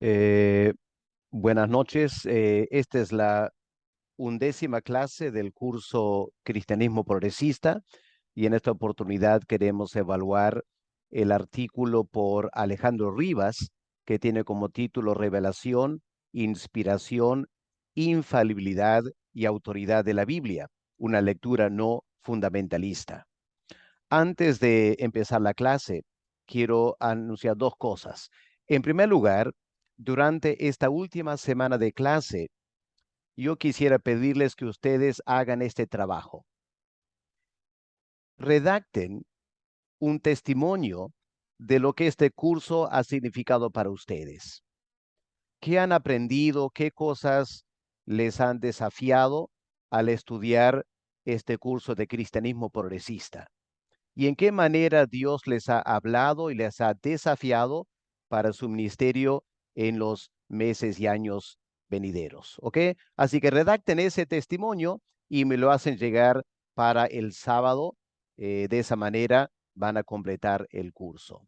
Eh, Buenas noches. Esta es la 11ª clase del curso Cristianismo Progresista y en esta oportunidad queremos evaluar el artículo por Alejandro Rivas que tiene como título Revelación, Inspiración, Infalibilidad y Autoridad de la Biblia, una lectura no fundamentalista. Antes de empezar la clase, quiero anunciar dos cosas. En primer lugar, durante esta última semana de clase, yo quisiera pedirles que ustedes hagan este trabajo. Redacten un testimonio de lo que este curso ha significado para ustedes. ¿Qué han aprendido? ¿Qué cosas les han desafiado al estudiar este curso de cristianismo progresista? ¿Y en qué manera Dios les ha hablado y les ha desafiado para su ministerio en los meses y años venideros? ¿Ok? Así que redacten ese testimonio y me lo hacen llegar para el sábado. De esa manera van a completar el curso.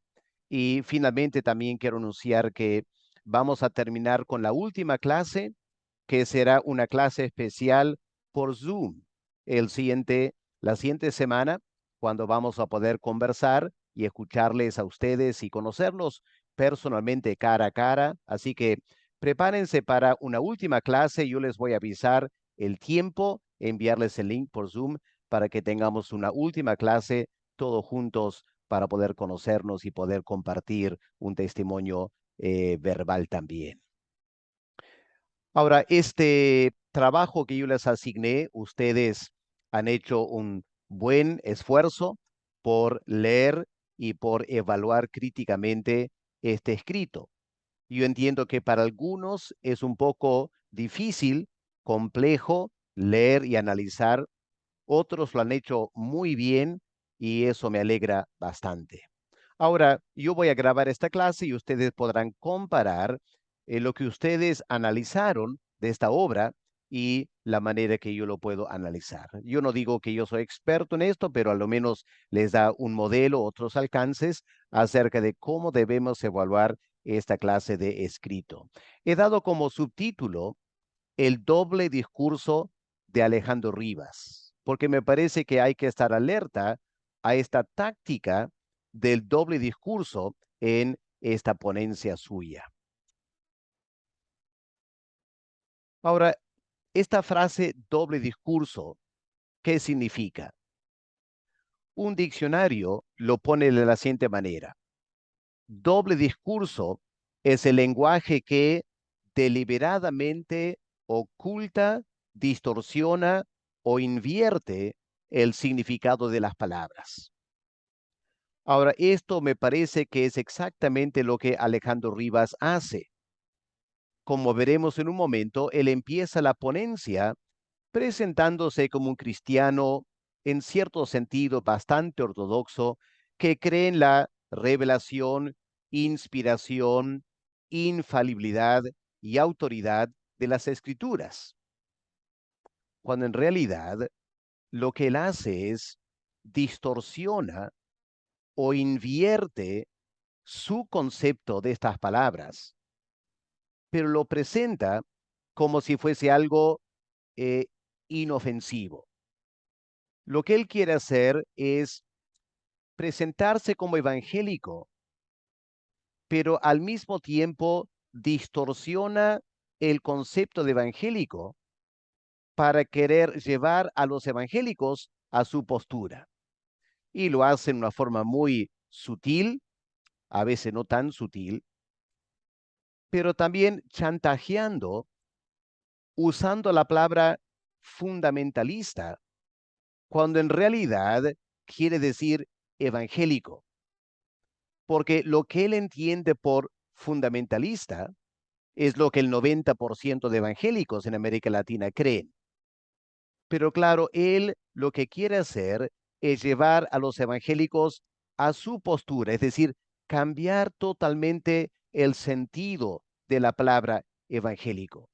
Y finalmente también quiero anunciar que vamos a terminar con la última clase, que será una clase especial por Zoom la siguiente semana, cuando vamos a poder conversar y escucharles a ustedes y conocernos personalmente cara a cara. Así que prepárense para una última clase. Yo les voy a avisar el tiempo, enviarles el link por Zoom para que tengamos una última clase todos juntos para poder conocernos y poder compartir un testimonio verbal también. Ahora, este trabajo que yo les asigné, ustedes han hecho un buen esfuerzo por leer y por evaluar críticamente este escrito. Yo entiendo que para algunos es un poco difícil, complejo leer y analizar. Otros lo han hecho muy bien y eso me alegra bastante. Ahora, yo voy a grabar esta clase y ustedes podrán comparar lo que ustedes analizaron de esta obra y la manera que yo lo puedo analizar. Yo no digo que yo soy experto en esto, pero a lo menos les da un modelo, otros alcances acerca de cómo debemos evaluar esta clase de escrito. He dado como subtítulo el doble discurso de Alejandro Rivas, porque me parece que hay que estar alerta a esta táctica del doble discurso en esta ponencia suya. Ahora, esta frase doble discurso, ¿qué significa? Un diccionario lo pone de la siguiente manera. Doble discurso es el lenguaje que deliberadamente oculta, distorsiona o invierte el significado de las palabras. Ahora, esto me parece que es exactamente lo que Alejandro Rivas hace. Como veremos en un momento, él empieza la ponencia presentándose como un cristiano en cierto sentido bastante ortodoxo que cree en la revelación, inspiración, infalibilidad y autoridad de las escrituras, cuando en realidad lo que él hace es distorsiona o invierte su concepto de estas palabras, pero lo presenta como si fuese algo eh, inofensivo. Lo que él quiere hacer es presentarse como evangélico, pero al mismo tiempo distorsiona el concepto de evangélico para querer llevar a los evangélicos a su postura. Y lo hace en una forma muy sutil, a veces no tan sutil, pero también chantajeando, usando la palabra fundamentalista, cuando en realidad quiere decir evangélico. Porque lo que él entiende por fundamentalista es lo que el 90% de evangélicos en América Latina creen. Pero claro, él lo que quiere hacer es llevar a los evangélicos a su postura, es decir, cambiar totalmente el sentido de la palabra evangélico.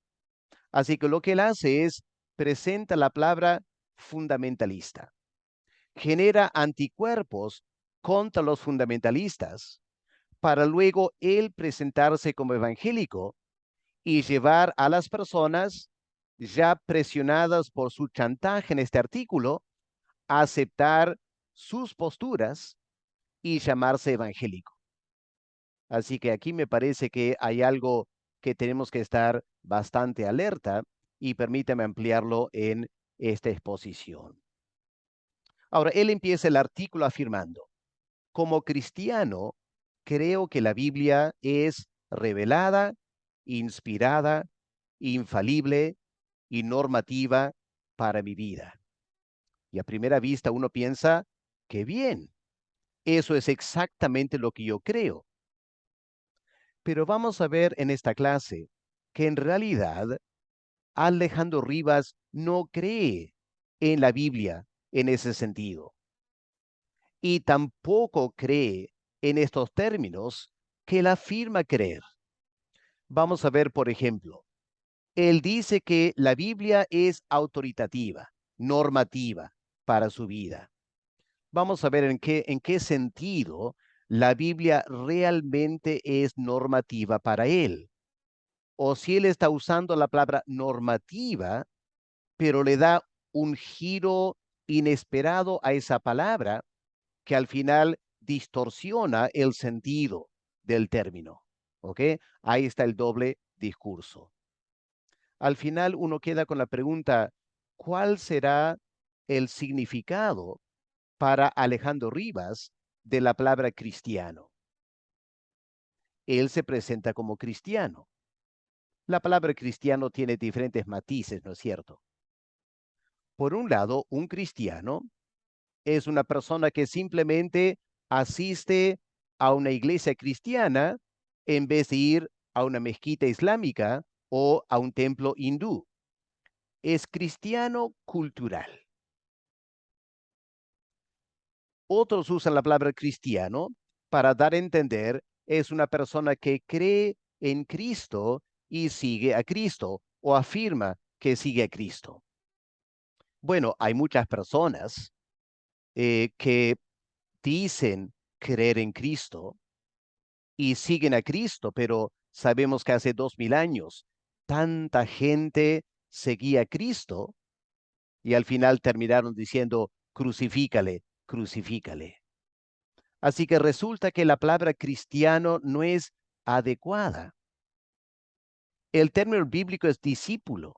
Así que lo que él hace es presenta la palabra fundamentalista, genera anticuerpos contra los fundamentalistas para luego él presentarse como evangélico y llevar a las personas ya presionadas por su chantaje en este artículo a aceptar sus posturas y llamarse evangélico. Así que aquí me parece que hay algo que tenemos que estar bastante alerta y permítame ampliarlo en esta exposición. Ahora, él empieza el artículo afirmando: como cristiano, creo que la Biblia es revelada, inspirada, infalible y normativa para mi vida. Y a primera vista uno piensa, qué bien, eso es exactamente lo que yo creo. Pero vamos a ver en esta clase que en realidad Alejandro Rivas no cree en la Biblia en ese sentido. Y tampoco cree en estos términos que él afirma creer. Vamos a ver, por ejemplo, él dice que la Biblia es autoritativa, normativa para su vida. Vamos a ver en qué sentido la Biblia realmente es normativa para él. O si él está usando la palabra normativa, pero le da un giro inesperado a esa palabra que al final distorsiona el sentido del término. ¿Ok? Ahí está el doble discurso. Al final uno queda con la pregunta, ¿cuál será el significado para Alejandro Rivas de la palabra cristiano? Él se presenta como cristiano. La palabra cristiano tiene diferentes matices, ¿no es cierto? Por un lado, un cristiano es una persona que simplemente asiste a una iglesia cristiana en vez de ir a una mezquita islámica o a un templo hindú. Es cristiano cultural. Otros usan la palabra cristiano para dar a entender es una persona que cree en Cristo y sigue a Cristo o afirma que sigue a Cristo. Bueno, hay muchas personas que dicen creer en Cristo y siguen a Cristo, pero sabemos que hace 2000 años tanta gente seguía a Cristo y al final terminaron diciendo, crucifícale, crucifícale. Así que resulta que la palabra cristiano no es adecuada. El término bíblico es discípulo.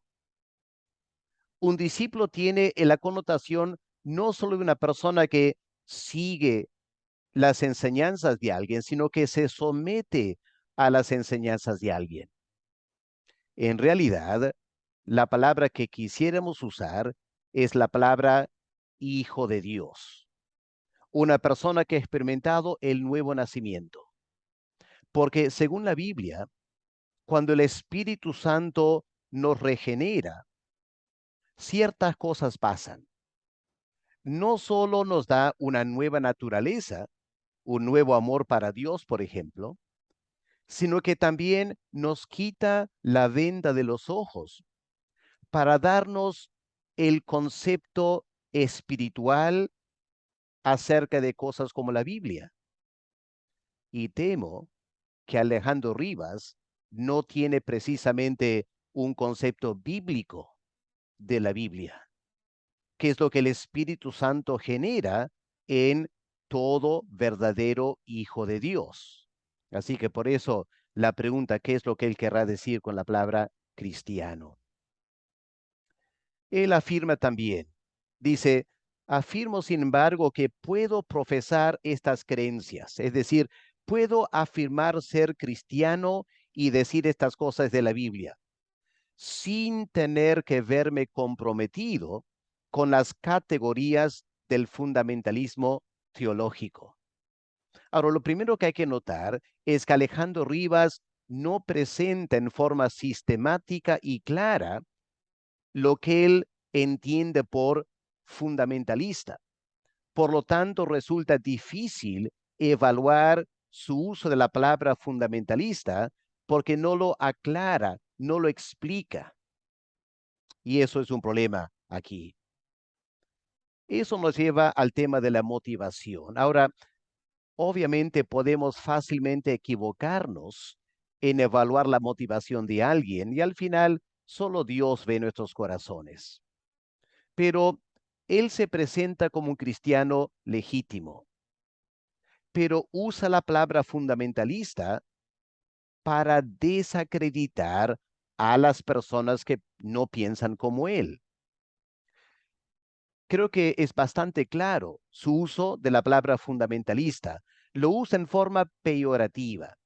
Un discípulo tiene la connotación no solo de una persona que sigue las enseñanzas de alguien, sino que se somete a las enseñanzas de alguien. En realidad, la palabra que quisiéramos usar es la palabra hijo de Dios, una persona que ha experimentado el nuevo nacimiento. Porque según la Biblia, cuando el Espíritu Santo nos regenera, ciertas cosas pasan. No solo nos da una nueva naturaleza, un nuevo amor para Dios, por ejemplo, sino que también nos quita la venda de los ojos para darnos el concepto espiritual acerca de cosas como la Biblia. Y temo que Alejandro Rivas no tiene precisamente un concepto bíblico de la Biblia, que es lo que el Espíritu Santo genera en todo verdadero hijo de Dios. Así que por eso la pregunta, ¿qué es lo que él querrá decir con la palabra cristiano? Él afirma también, dice, afirmo sin embargo que puedo profesar estas creencias, es decir, puedo afirmar ser cristiano y decir estas cosas de la Biblia, sin tener que verme comprometido con las categorías del fundamentalismo teológico. Ahora, lo primero que hay que notar es que Alejandro Rivas no presenta en forma sistemática y clara lo que él entiende por fundamentalista. Por lo tanto, resulta difícil evaluar su uso de la palabra fundamentalista porque no lo aclara, no lo explica. Y eso es un problema aquí. Eso nos lleva al tema de la motivación. Ahora, obviamente podemos fácilmente equivocarnos en evaluar la motivación de alguien y al final solo Dios ve nuestros corazones. Pero él se presenta como un cristiano legítimo, pero usa la palabra fundamentalista para desacreditar a las personas que no piensan como él. Creo que es bastante claro su uso de la palabra fundamentalista. Lo usa en forma peyorativa.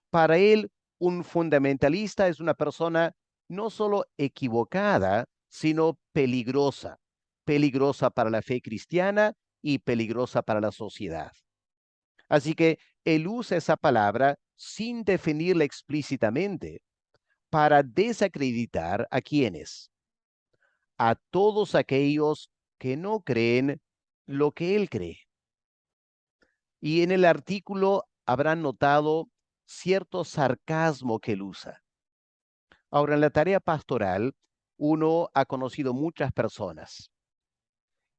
Para él, un fundamentalista es una persona no solo equivocada, sino peligrosa. Peligrosa para la fe cristiana y peligrosa para la sociedad. Así que él usa esa palabra sin definirla explícitamente para desacreditar a quienes, a todos aquellos que no creen lo que él cree. Y en el artículo habrán notado cierto sarcasmo que él usa. Ahora, en la tarea pastoral, uno ha conocido muchas personas.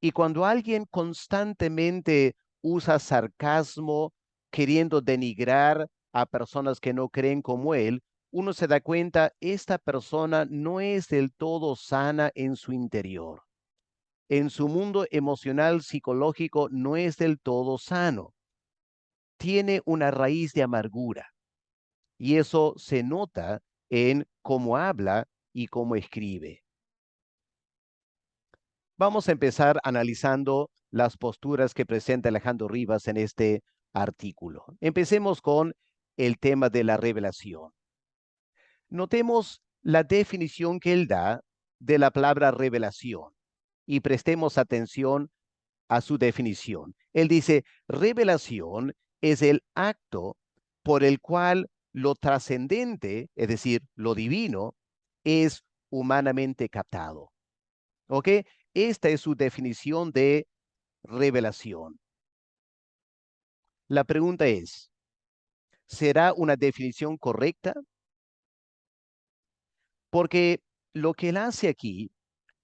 Y cuando alguien constantemente usa sarcasmo, queriendo denigrar a personas que no creen como él, uno se da cuenta, esta persona no es del todo sana en su interior. En su mundo emocional, psicológico, no es del todo sano. Tiene una raíz de amargura. Y eso se nota en cómo habla y cómo escribe. Vamos a empezar analizando las posturas que presenta Alejandro Rivas en este artículo. Empecemos con el tema de la revelación. Notemos la definición que él da de la palabra revelación y prestemos atención a su definición. Él dice, revelación es el acto por el cual lo trascendente, es decir, lo divino, es humanamente captado. ¿Ok? Esta es su definición de revelación. La pregunta es, ¿será una definición correcta? Porque lo que él hace aquí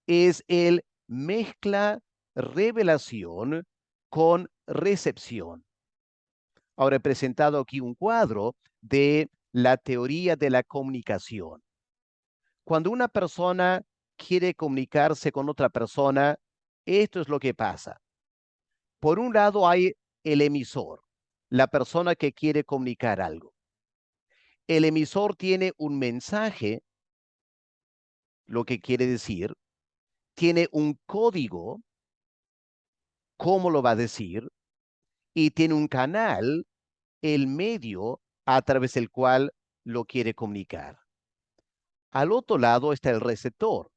es el mezcla revelación con recepción. Ahora he presentado aquí un cuadro de la teoría de la comunicación. Cuando una persona quiere comunicarse con otra persona, esto es lo que pasa. Por un lado hay el emisor, la persona que quiere comunicar algo. El emisor tiene un mensaje, lo que quiere decir, tiene un código, cómo lo va a decir, y tiene un canal, el medio a través del cual lo quiere comunicar. Al otro lado está el receptor.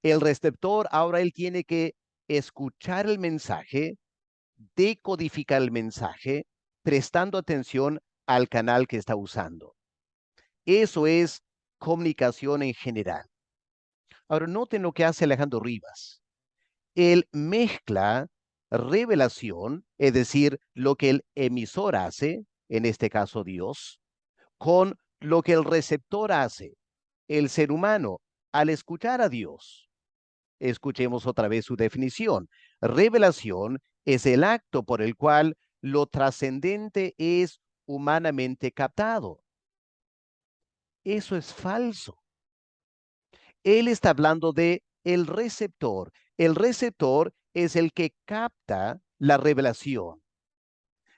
El receptor ahora él tiene que escuchar el mensaje, decodificar el mensaje, prestando atención al canal que está usando. Eso es comunicación en general. Ahora, noten lo que hace Alejandro Rivas. Él mezcla revelación, es decir, lo que el emisor hace, en este caso Dios, con lo que el receptor hace, el ser humano, al escuchar a Dios. Escuchemos otra vez su definición. Revelación es el acto por el cual lo trascendente es humanamente captado. Eso es falso. Él está hablando de el receptor. El receptor es el que capta la revelación.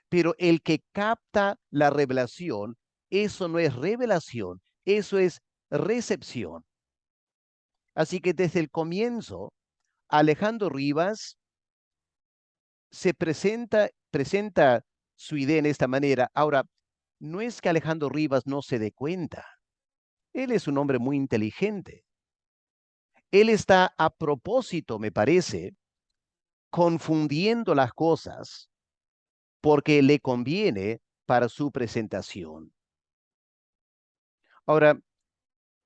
Pero el que capta la revelación, eso no es revelación, eso es recepción. Así que desde el comienzo, Alejandro Rivas se presenta su idea en esta manera. Ahora, no es que Alejandro Rivas no se dé cuenta. Él es un hombre muy inteligente. Él está a propósito, me parece, confundiendo las cosas porque le conviene para su presentación. Ahora,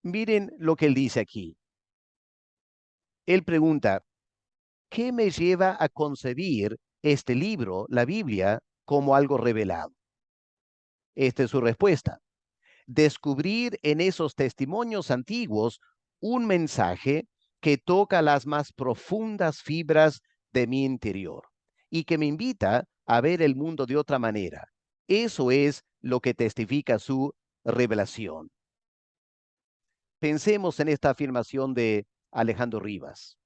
miren lo que él dice aquí. Él pregunta, ¿qué me lleva a concebir este libro, la Biblia, como algo revelado? Esta es su respuesta. Descubrir en esos testimonios antiguos un mensaje que toca las más profundas fibras de mi interior y que me invita a ver el mundo de otra manera. Eso es lo que testifica su revelación. Pensemos en esta afirmación de Alejandro Rivas.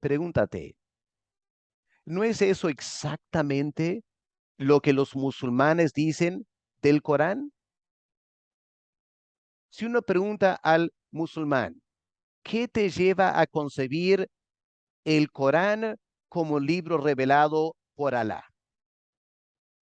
Pregúntate, ¿no es eso exactamente lo que los musulmanes dicen del Corán? Si uno pregunta al musulmán, ¿qué te lleva a concebir el Corán como libro revelado por Alá?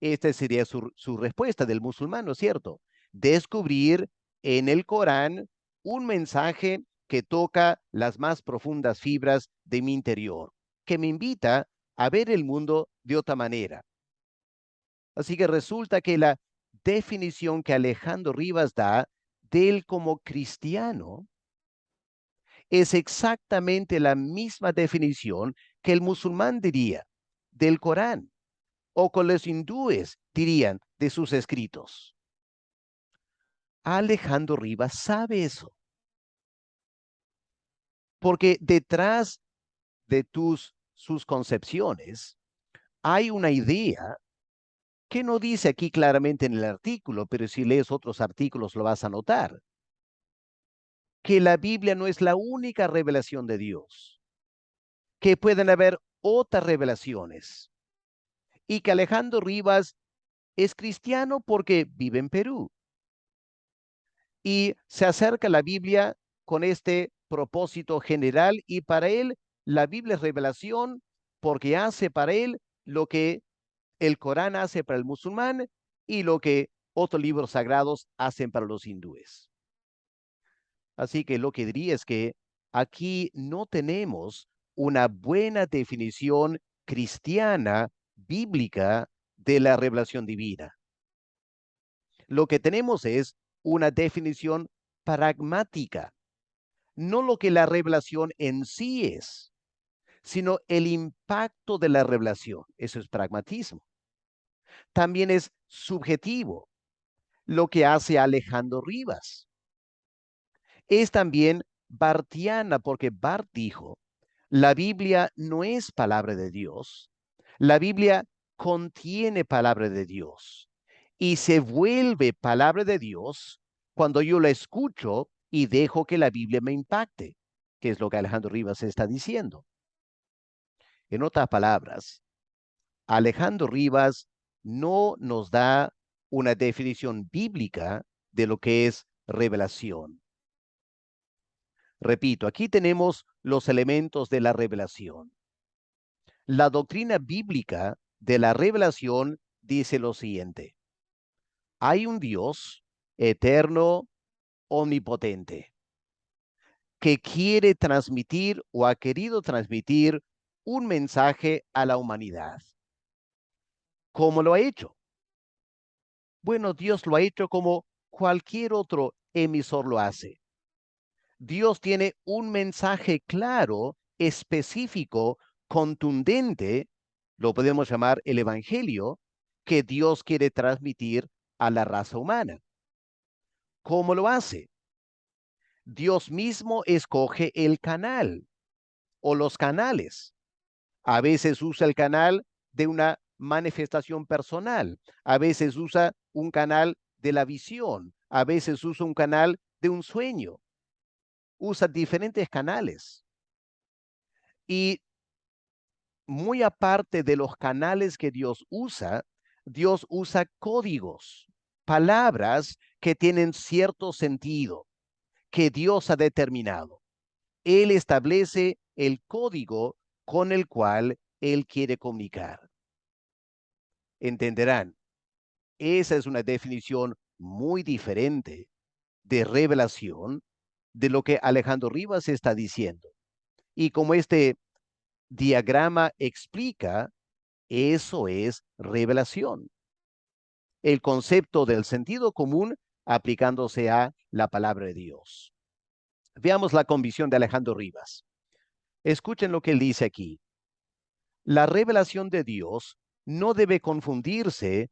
Esta sería su respuesta del musulmán, ¿no es cierto? Descubrir en el Corán un mensaje que toca las más profundas fibras de mi interior, que me invita a ver el mundo de otra manera. Así que resulta que la definición que Alejandro Rivas da de él como cristiano es exactamente la misma definición que el musulmán diría del Corán o que los hindúes dirían de sus escritos. Alejandro Rivas sabe eso, porque detrás de sus concepciones hay una idea que no dice aquí claramente en el artículo, pero si lees otros artículos lo vas a notar, que la Biblia no es la única revelación de Dios, que pueden haber otras revelaciones y que Alejandro Rivas es cristiano porque vive en Perú y se acerca a la Biblia con este propósito general y para él la Biblia es revelación porque hace para él lo que el Corán hace para el musulmán y lo que otros libros sagrados hacen para los hindúes. Así que lo que diría es que aquí no tenemos una buena definición cristiana, bíblica, de la revelación divina. Lo que tenemos es una definición pragmática, no lo que la revelación en sí es, sino el impacto de la revelación. Eso es pragmatismo. También es subjetivo, lo que hace Alejandro Rivas. Es también bartiana, porque Barth dijo, la Biblia no es palabra de Dios, la Biblia contiene palabra de Dios y se vuelve palabra de Dios cuando yo la escucho y dejo que la Biblia me impacte, que es lo que Alejandro Rivas está diciendo. En otras palabras, Alejandro Rivas no nos da una definición bíblica de lo que es revelación. Repito, aquí tenemos los elementos de la revelación. La doctrina bíblica de la revelación dice lo siguiente: hay un Dios eterno, omnipotente, que quiere transmitir o ha querido transmitir un mensaje a la humanidad. ¿Cómo lo ha hecho? Bueno, Dios lo ha hecho como cualquier otro emisor lo hace. Dios tiene un mensaje claro, específico, contundente, lo podemos llamar el Evangelio, que Dios quiere transmitir a la raza humana. ¿Cómo lo hace? Dios mismo escoge el canal o los canales. A veces usa el canal de una manifestación personal, a veces usa un canal de la visión, a veces usa un canal de un sueño. Usa diferentes canales. Y muy aparte de los canales que Dios usa códigos, palabras que tienen cierto sentido, que Dios ha determinado. Él establece el código con el cual Él quiere comunicar. Entenderán, esa es una definición muy diferente de revelación de lo que Alejandro Rivas está diciendo. Y como este diagrama explica, eso es revelación. El concepto del sentido común aplicándose a la palabra de Dios. Veamos la convicción de Alejandro Rivas. Escuchen lo que él dice aquí. La revelación de Dios no debe confundirse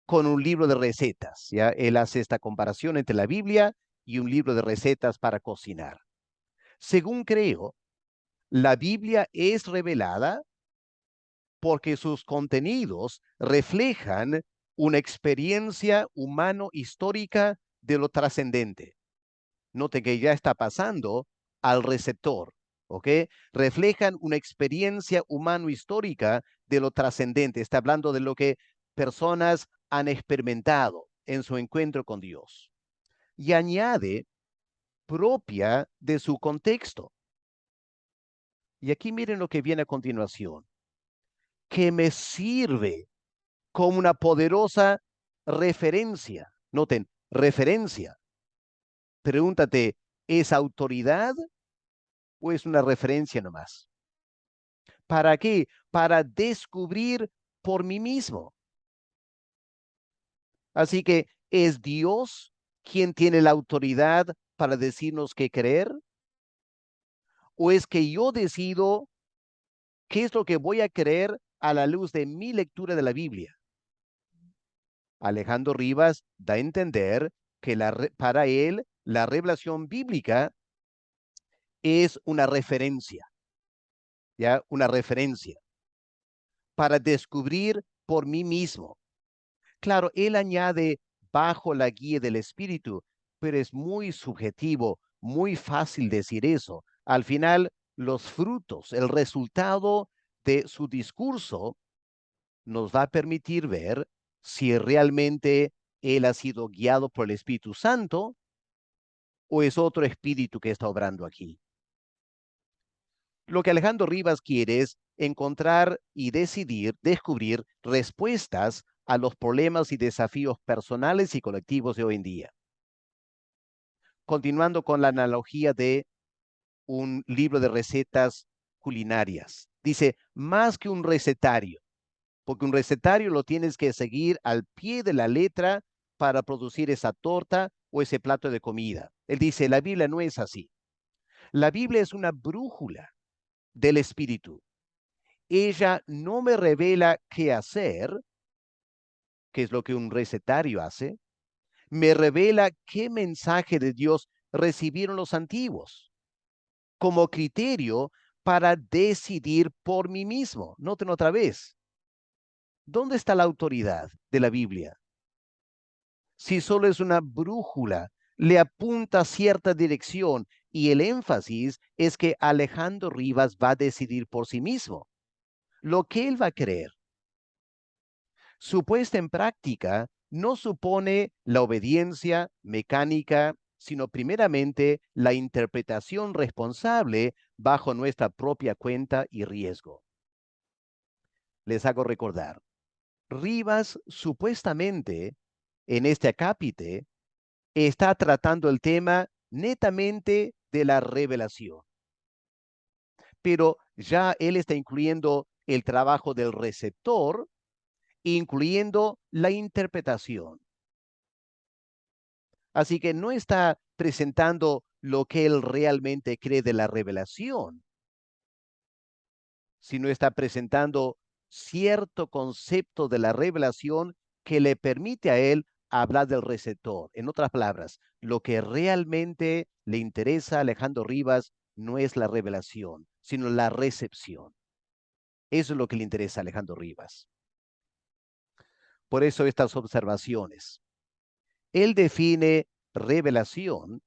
con un libro de recetas. ¿Ya? Él hace esta comparación entre la Biblia y un libro de recetas para cocinar. Según creo, la Biblia es revelada porque sus contenidos reflejan una experiencia humano-histórica de lo trascendente. Note que ya está pasando al receptor, ¿ok? Reflejan una experiencia humano-histórica de lo trascendente. Está hablando de lo que personas han experimentado en su encuentro con Dios. Y añade propia de su contexto. Y aquí miren lo que viene a continuación, que me sirve como una poderosa referencia. Noten, referencia. Pregúntate, ¿es autoridad o es una referencia nomás? ¿Para qué? Para descubrir por mí mismo. Así que, ¿es Dios quien tiene la autoridad para decirnos qué creer? ¿O es que yo decido qué es lo que voy a creer a la luz de mi lectura de la Biblia? Alejandro Rivas da a entender que para él la revelación bíblica es una referencia, ¿ya? Una referencia para descubrir por mí mismo. Claro, él añade bajo la guía del Espíritu, pero es muy subjetivo, muy fácil decir eso. Al final, los frutos, el resultado de su discurso nos va a permitir ver si realmente él ha sido guiado por el Espíritu Santo o es otro espíritu que está obrando aquí. Lo que Alejandro Rivas quiere es encontrar y descubrir respuestas a los problemas y desafíos personales y colectivos de hoy en día. Continuando con la analogía de un libro de recetas culinarias. Dice, más que un recetario, porque un recetario lo tienes que seguir al pie de la letra para producir esa torta o ese plato de comida. Él dice, la Biblia no es así. La Biblia es una brújula del Espíritu. Ella no me revela qué hacer, que es lo que un recetario hace, me revela qué mensaje de Dios recibieron los antiguos como criterio para decidir por mí mismo. Noten otra vez, ¿dónde está la autoridad de la Biblia? Si solo es una brújula, le apunta cierta dirección y el énfasis es que Alejandro Rivas va a decidir por sí mismo lo que él va a creer. Su puesta en práctica no supone la obediencia mecánica, sino primeramente la interpretación responsable bajo nuestra propia cuenta y riesgo. Les hago recordar, Rivas supuestamente en este acápite está tratando el tema netamente de la revelación, pero ya él está incluyendo el trabajo del receptor, incluyendo la interpretación. Así que no está presentando lo que él realmente cree de la revelación, sino está presentando cierto concepto de la revelación que le permite a él hablar del receptor. En otras palabras, lo que realmente le interesa a Alejandro Rivas no es la revelación, sino la recepción. Eso es lo que le interesa a Alejandro Rivas. Por eso estas observaciones. Él define revelación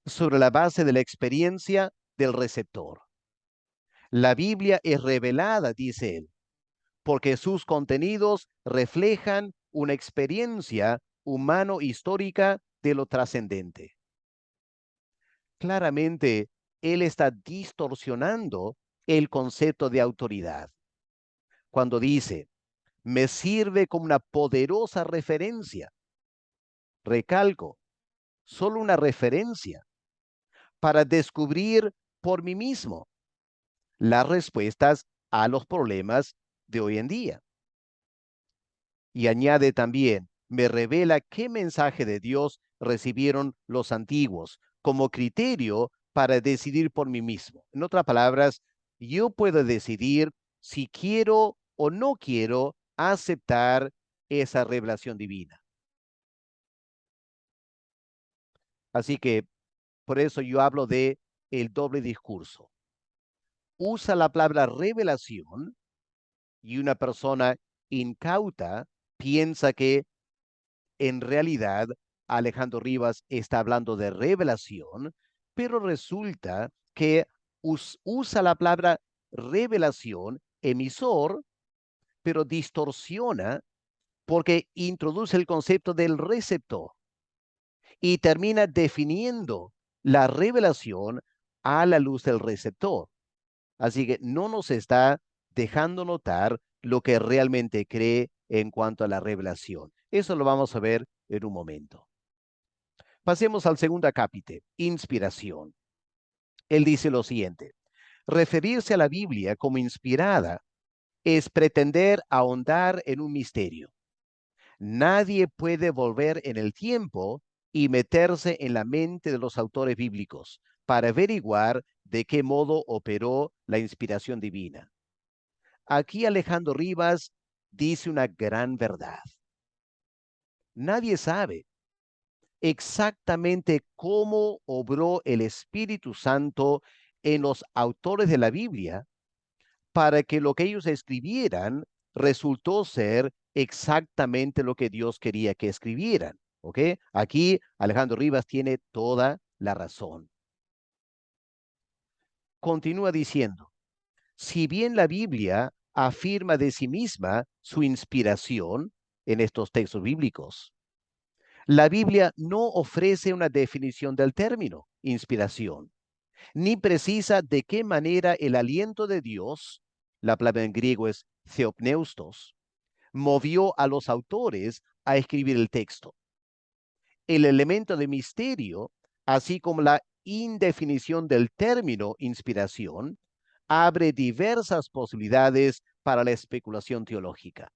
sobre la base de la experiencia del receptor. La Biblia es revelada, dice él, porque sus contenidos reflejan una experiencia humano-histórica de lo trascendente. Claramente, él está distorsionando el concepto de autoridad. Cuando dice, me sirve como una poderosa referencia. Recalco, solo una referencia para descubrir por mí mismo las respuestas a los problemas de hoy en día. Y añade también, me revela qué mensaje de Dios recibieron los antiguos como criterio para decidir por mí mismo. En otras palabras, yo puedo decidir si quiero o no quiero aceptar esa revelación divina. Así que por eso yo hablo de el doble discurso. Usa la palabra revelación Y una persona incauta piensa que en realidad Alejandro Rivas está hablando de revelación, pero resulta que usa la palabra revelación, emisor, pero distorsiona porque introduce el concepto del receptor y termina definiendo la revelación a la luz del receptor. Así que no nos está dejando notar lo que realmente cree en cuanto a la revelación. Eso lo vamos a ver en un momento. Pasemos al segundo acápite, inspiración. Él dice lo siguiente: referirse a la Biblia como inspirada es pretender ahondar en un misterio. Nadie puede volver en el tiempo y meterse en la mente de los autores bíblicos para averiguar de qué modo operó la inspiración divina. Aquí Alejandro Rivas dice una gran verdad. Nadie sabe exactamente cómo obró el Espíritu Santo en los autores de la Biblia para que lo que ellos escribieran resultó ser exactamente lo que Dios quería que escribieran. ¿Ok? Aquí Alejandro Rivas tiene toda la razón. Continúa diciendo, si bien la Biblia afirma de sí misma su inspiración en estos textos bíblicos, la Biblia no ofrece una definición del término inspiración, ni precisa de qué manera el aliento de Dios, la palabra en griego es theopneustos, movió a los autores a escribir el texto. El elemento de misterio, así como la indefinición del término inspiración, abre diversas posibilidades para la especulación teológica.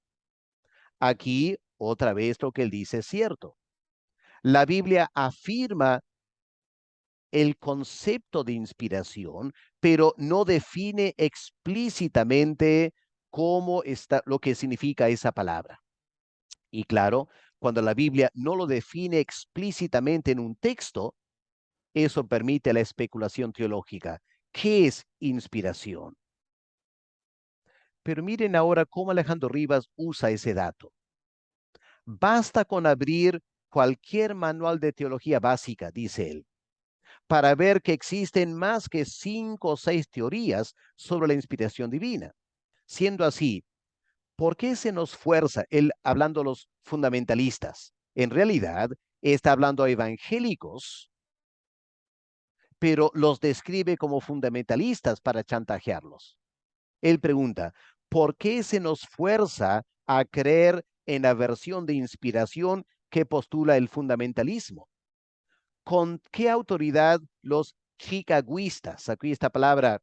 Aquí, otra vez, lo que él dice es cierto. La Biblia afirma el concepto de inspiración, pero no define explícitamente cómo está, lo que significa esa palabra. Y claro, cuando la Biblia no lo define explícitamente en un texto, eso permite la especulación teológica. ¿Qué es inspiración? Pero miren ahora cómo Alejandro Rivas usa ese dato. Basta con abrir cualquier manual de teología básica, dice él, para ver que existen más que 5 o 6 teorías sobre la inspiración divina. Siendo así, ¿por qué se nos fuerza, él hablando a los fundamentalistas? En realidad, está hablando a evangélicos, pero los describe como fundamentalistas para chantajearlos. Él pregunta, ¿por qué se nos fuerza a creer en la versión de inspiración que postula el fundamentalismo? ¿Con qué autoridad los chicaguistas, aquí esta palabra,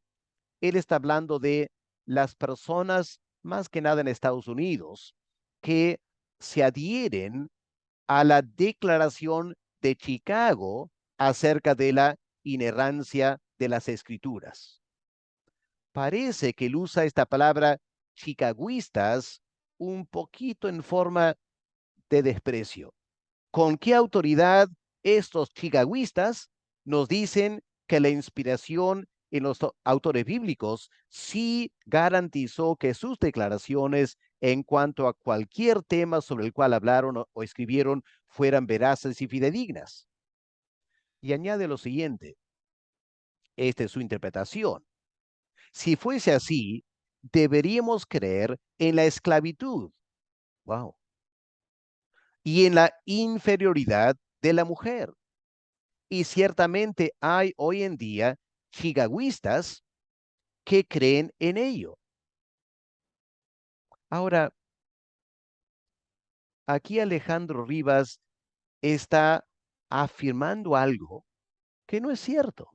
él está hablando de las personas, más que nada en Estados Unidos, que se adhieren a la declaración de Chicago acerca de la inerrancia de las escrituras? Parece que él usa esta palabra chicaguistas un poquito en forma de desprecio. ¿Con qué autoridad estos chicaguistas nos dicen que la inspiración en los autores bíblicos sí garantizó que sus declaraciones en cuanto a cualquier tema sobre el cual hablaron o escribieron fueran veraces y fidedignas? Y añade lo siguiente, esta es su interpretación. Si fuese así, deberíamos creer en la esclavitud. Wow. Y en la inferioridad de la mujer. Y ciertamente hay hoy en día chicaguistas que creen en ello. Ahora, aquí Alejandro Rivas está afirmando algo que no es cierto.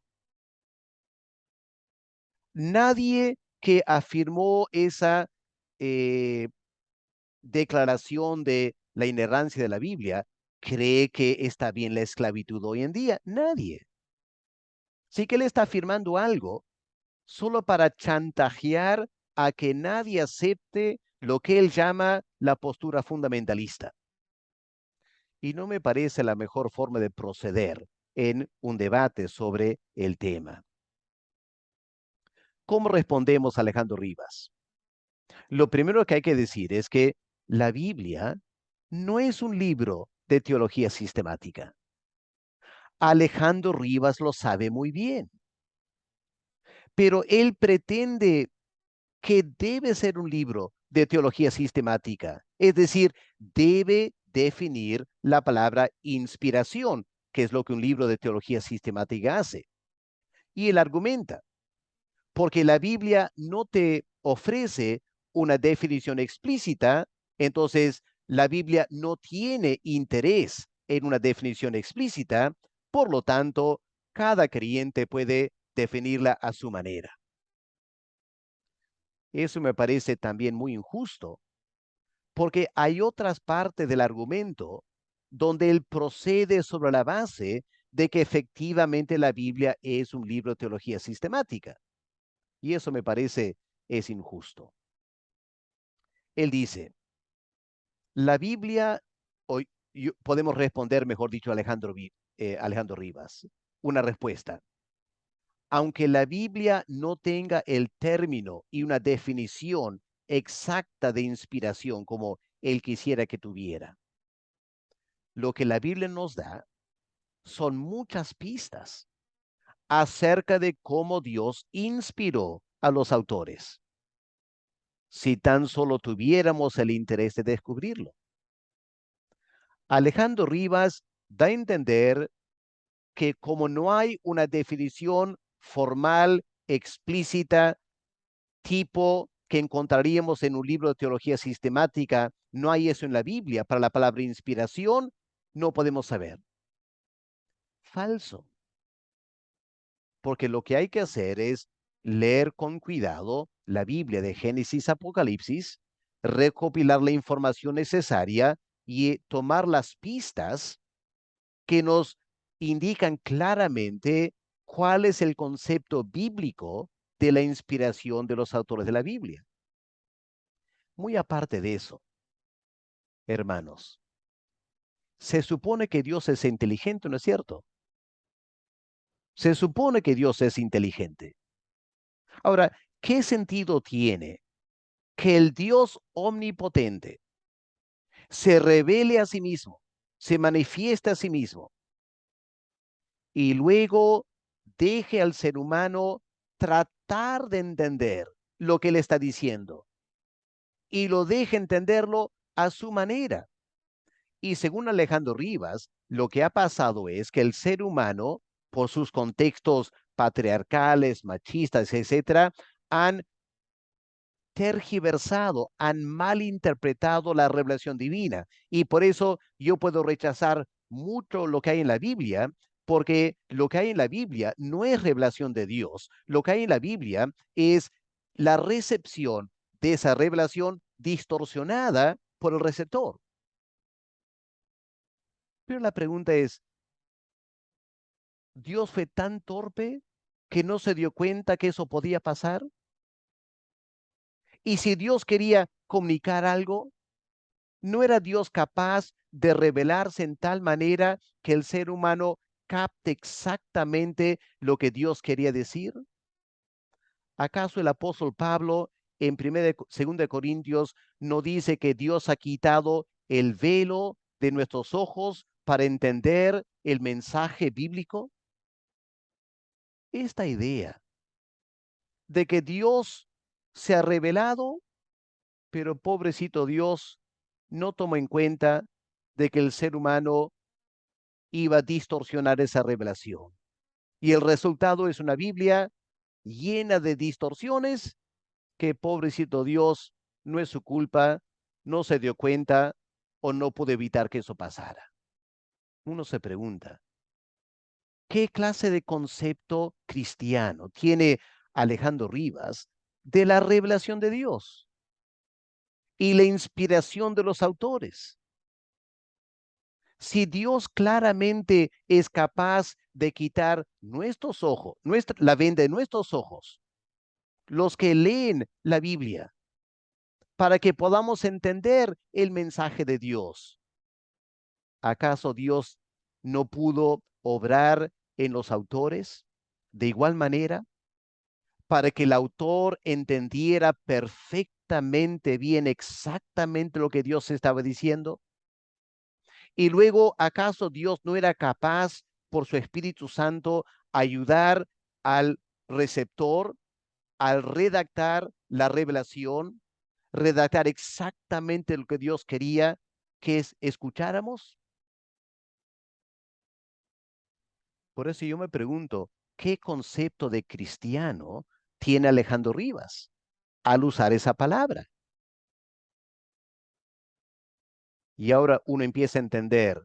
Nadie que afirmó esa eh, declaración de la inerrancia de la Biblia cree que está bien la esclavitud hoy en día. Nadie. Sí que él está afirmando algo solo para chantajear a que nadie acepte lo que él llama la postura fundamentalista. Y no me parece la mejor forma de proceder en un debate sobre el tema. ¿Cómo respondemos a Alejandro Rivas? Lo primero que hay que decir es que la Biblia no es un libro de teología sistemática. Alejandro Rivas lo sabe muy bien, pero él pretende que debe ser un libro de teología sistemática, es decir, debe definir la palabra inspiración, que es lo que un libro de teología sistemática hace. Y él argumenta, porque la Biblia no te ofrece una definición explícita, entonces la Biblia no tiene interés en una definición explícita, por lo tanto, cada creyente puede definirla a su manera. Eso me parece también muy injusto, porque hay otras partes del argumento donde él procede sobre la base de que efectivamente la Biblia es un libro de teología sistemática. Y eso me parece es injusto. Él dice, la Biblia, hoy podemos responder, mejor dicho, Alejandro Rivas, una respuesta. Aunque la Biblia no tenga el término y una definición exacta de inspiración como él quisiera que tuviera, lo que la Biblia nos da son muchas pistas acerca de cómo Dios inspiró a los autores, si tan solo tuviéramos el interés de descubrirlo. Alejandro Rivas da a entender que como no hay una definición formal, explícita, tipo que encontraríamos en un libro de teología sistemática, no hay eso en la Biblia para la palabra inspiración, no podemos saber. Falso, porque lo que hay que hacer es leer con cuidado la Biblia de Génesis a Apocalipsis, recopilar la información necesaria y tomar las pistas que nos indican claramente cuál es el concepto bíblico de la inspiración de los autores de la Biblia. Muy aparte de eso, hermanos, se supone que Dios es inteligente, ¿no es cierto? Se supone que Dios es inteligente. Ahora, ¿qué sentido tiene que el Dios omnipotente se revele a sí mismo, se manifieste a sí mismo y luego deje al ser humano tratar de entender lo que él está diciendo y lo deje entenderlo a su manera? Y según Alejandro Rivas, lo que ha pasado es que el ser humano, por sus contextos patriarcales, machistas, etcétera, han tergiversado, han malinterpretado la revelación divina. Y por eso yo puedo rechazar mucho lo que hay en la Biblia, porque lo que hay en la Biblia no es revelación de Dios. Lo que hay en la Biblia es la recepción de esa revelación distorsionada por el receptor. Pero la pregunta es, ¿Dios fue tan torpe que no se dio cuenta que eso podía pasar? Y si Dios quería comunicar algo, ¿no era Dios capaz de revelarse en tal manera que el ser humano capte exactamente lo que Dios quería decir? ¿Acaso el apóstol Pablo en 2 Corintios no dice que Dios ha quitado el velo de nuestros ojos para entender el mensaje bíblico? Esta idea de que Dios se ha revelado, pero pobrecito Dios no toma en cuenta de que el ser humano iba a distorsionar esa revelación. Y el resultado es una Biblia llena de distorsiones que pobrecito Dios no es su culpa, no se dio cuenta o no pudo evitar que eso pasara. Uno se pregunta, ¿qué clase de concepto cristiano tiene Alejandro Rivas de la revelación de Dios y la inspiración de los autores? Si Dios claramente es capaz de quitar nuestros ojos, la venda de nuestros ojos, los que leen la Biblia, para que podamos entender el mensaje de Dios, ¿acaso Dios no pudo obrar en los autores de igual manera para que el autor entendiera exactamente bien, exactamente lo que Dios estaba diciendo? Y luego, ¿acaso Dios no era capaz por su Espíritu Santo ayudar al receptor al redactar la revelación, redactar exactamente lo que Dios quería que escucháramos? Por eso yo me pregunto, ¿qué concepto de cristiano tiene Alejandro Rivas al usar esa palabra? Y ahora uno empieza a entender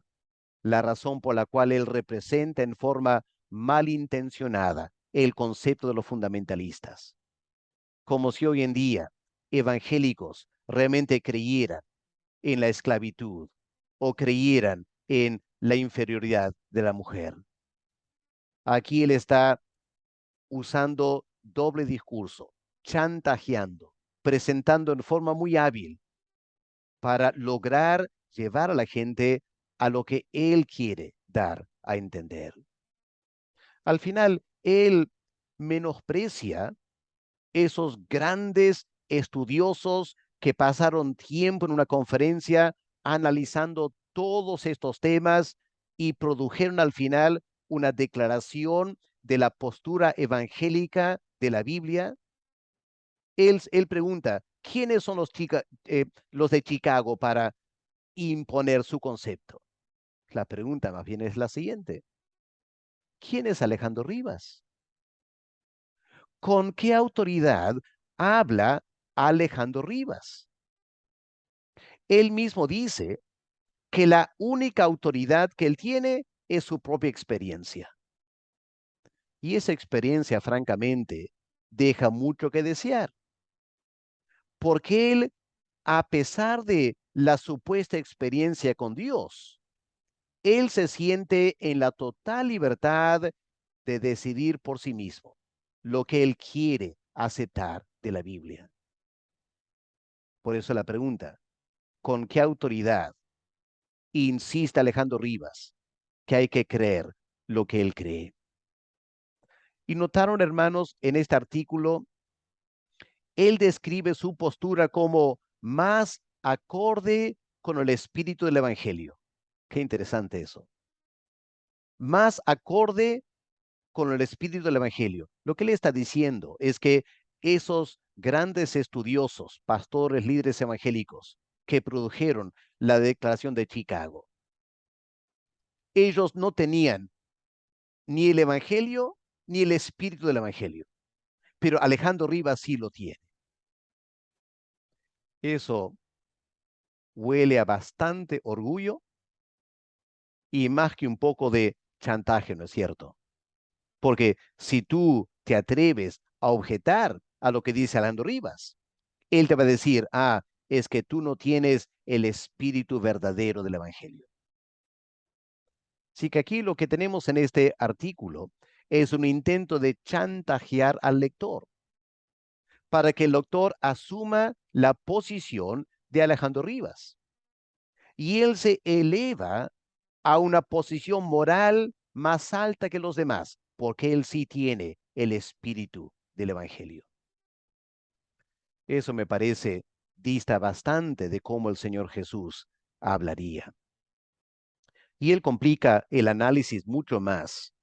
la razón por la cual él representa en forma malintencionada el concepto de los fundamentalistas. Como si hoy en día evangélicos realmente creyeran en la esclavitud o creyeran en la inferioridad de la mujer. Aquí él está usando doble discurso, chantajeando, presentando en forma muy hábil para lograr llevar a la gente a lo que él quiere dar a entender. Al final, él menosprecia esos grandes estudiosos que pasaron tiempo en una conferencia analizando todos estos temas y produjeron al final una declaración de la postura evangélica de la Biblia. Él pregunta, ¿quiénes son los de Chicago para imponer su concepto? La pregunta más bien es la siguiente. ¿Quién es Alejandro Rivas? ¿Con qué autoridad habla Alejandro Rivas? Él mismo dice que la única autoridad que él tiene es su propia experiencia. Y esa experiencia, francamente, deja mucho que desear, porque él, a pesar de la supuesta experiencia con Dios, él se siente en la total libertad de decidir por sí mismo lo que él quiere aceptar de la Biblia. Por eso la pregunta, ¿con qué autoridad insiste Alejandro Rivas que hay que creer lo que él cree? Y notaron, hermanos, en este artículo, él describe su postura como más acorde con el espíritu del Evangelio. Qué interesante eso. Más acorde con el espíritu del Evangelio. Lo que le está diciendo es que esos grandes estudiosos, pastores, líderes evangélicos que produjeron la Declaración de Chicago, ellos no tenían ni el Evangelio ni el espíritu del Evangelio, pero Alejandro Rivas sí lo tiene. Eso huele a bastante orgullo y más que un poco de chantaje, ¿no es cierto? Porque si tú te atreves a objetar a lo que dice Alejandro Rivas, él te va a decir, es que tú no tienes el espíritu verdadero del Evangelio. Así que aquí lo que tenemos en este artículo es un intento de chantajear al lector para que el lector asuma la posición de Alejandro Rivas. Y él se eleva a una posición moral más alta que los demás, porque él sí tiene el espíritu del Evangelio. Eso me parece dista bastante de cómo el Señor Jesús hablaría. Y él complica el análisis mucho más,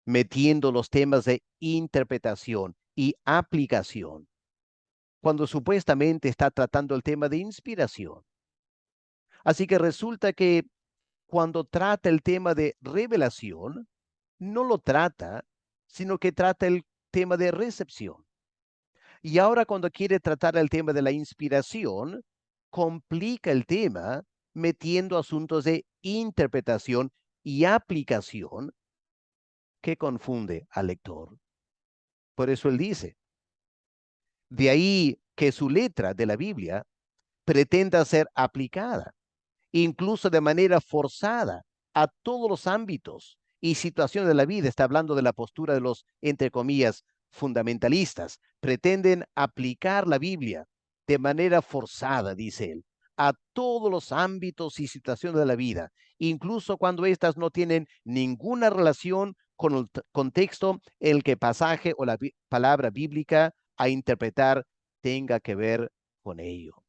metiendo los temas de interpretación y aplicación, cuando supuestamente está tratando el tema de inspiración. Así que resulta que cuando trata el tema de revelación, no lo trata, sino que trata el tema de recepción. Y ahora cuando quiere tratar el tema de la inspiración, complica el tema metiendo asuntos de interpretación y aplicación que confunde al lector. Por eso él dice, de ahí que su letra de la Biblia pretenda ser aplicada, incluso de manera forzada, a todos los ámbitos y situaciones de la vida. Está hablando de la postura de los, entre comillas, fundamentalistas. Pretenden aplicar la Biblia de manera forzada, dice él, a todos los ámbitos y situaciones de la vida, incluso cuando éstas no tienen ninguna relación con el contexto en el que pasaje o la palabra bíblica a interpretar tenga que ver con ello.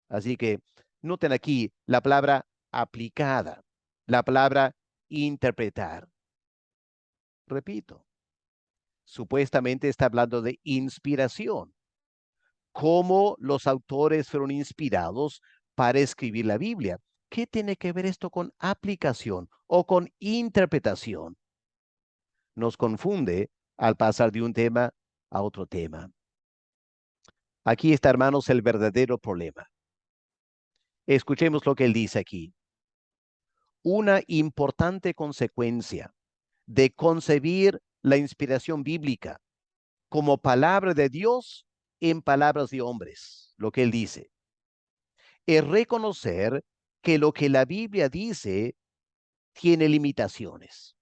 Así que noten aquí la palabra aplicada, la palabra interpretar. Repito, supuestamente está hablando de inspiración, cómo los autores fueron inspirados para escribir la Biblia. ¿Qué tiene que ver esto con aplicación o con interpretación? Nos confunde al pasar de un tema a otro tema. Aquí está, hermanos, el verdadero problema. Escuchemos lo que él dice aquí. Una importante consecuencia de concebir la inspiración bíblica como palabra de Dios en palabras de hombres, lo que él dice, es reconocer que lo que la Biblia dice tiene limitaciones